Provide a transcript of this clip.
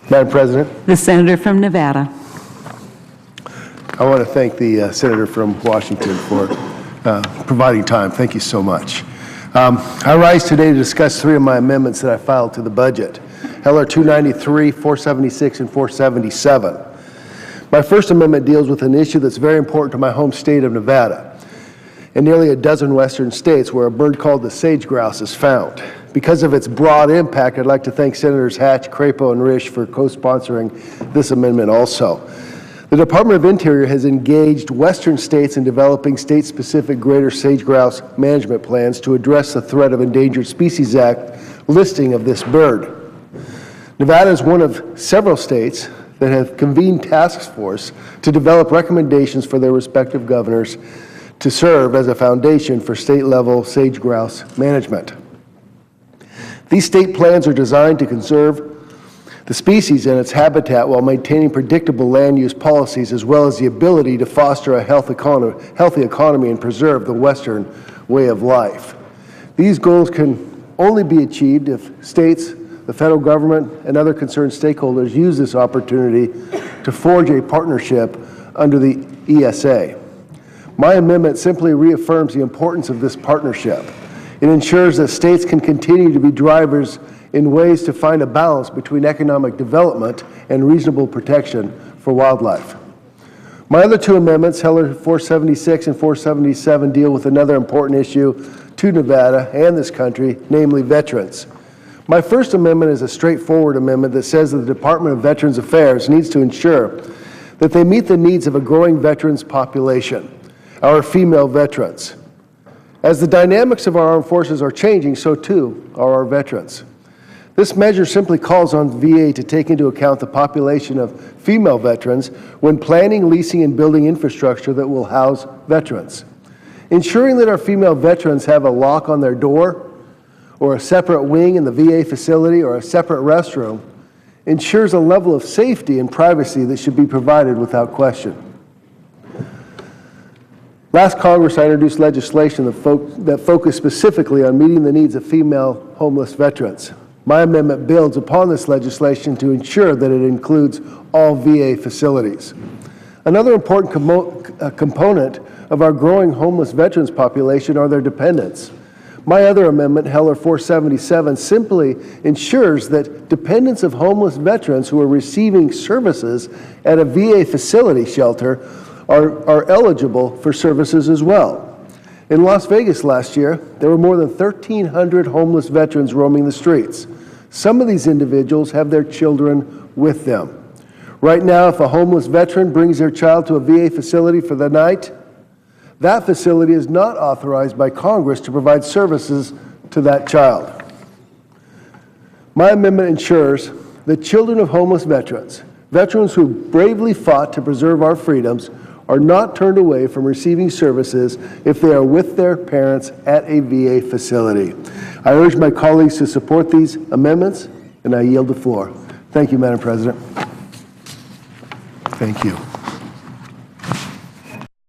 Madam President, The senator from Nevada. I want to thank the senator from Washington for providing time. Thank you so much. I rise today to discuss three of my amendments that I filed to the budget, Heller 293, 476, and 477. My first amendment deals with an issue that's very important to my home state of Nevada and nearly a dozen western states where a bird called the sage grouse is found. Because of its broad impact, I'd like to thank Senators Hatch, Crapo, and Risch for co-sponsoring this amendment also. The Department of Interior has engaged western states in developing state-specific greater sage grouse management plans to address the threat of Endangered Species Act listing of this bird. Nevada is one of several states that have convened task force to develop recommendations for their respective governors to serve as a foundation for state-level sage grouse management. These state plans are designed to conserve the species and its habitat while maintaining predictable land use policies, as well as the ability to foster a healthy economy and preserve the Western way of life. These goals can only be achieved if states, the federal government, and other concerned stakeholders use this opportunity to forge a partnership under the ESA. My amendment simply reaffirms the importance of this partnership. It ensures that states can continue to be drivers in ways to find a balance between economic development and reasonable protection for wildlife. My other two amendments, Heller 476 and 477, deal with another important issue to Nevada and this country, namely veterans. My first amendment is a straightforward amendment that says that the Department of Veterans Affairs needs to ensure that they meet the needs of a growing veterans population, our female veterans. As the dynamics of our armed forces are changing, so too are our veterans. This measure simply calls on VA to take into account the population of female veterans when planning, leasing, and building infrastructure that will house veterans. Ensuring that our female veterans have a lock on their door, or a separate wing in the VA facility, or a separate restroom ensures a level of safety and privacy that should be provided without question. Last Congress, I introduced legislation that focused specifically on meeting the needs of female homeless veterans. My amendment builds upon this legislation to ensure that it includes all VA facilities. Another important component of our growing homeless veterans population are their dependents. My other amendment, Heller 477, simply ensures that dependents of homeless veterans who are receiving services at a VA facility shelter are eligible for services as well. In Las Vegas last year, there were more than 1,300 homeless veterans roaming the streets. Some of these individuals have their children with them. Right now, if a homeless veteran brings their child to a VA facility for the night, that facility is not authorized by Congress to provide services to that child. My amendment ensures that children of homeless veterans, veterans who bravely fought to preserve our freedoms, are not turned away from receiving services if they are with their parents at a VA facility. I urge my colleagues to support these amendments, and I yield the floor. Thank you, Madam President. Thank you.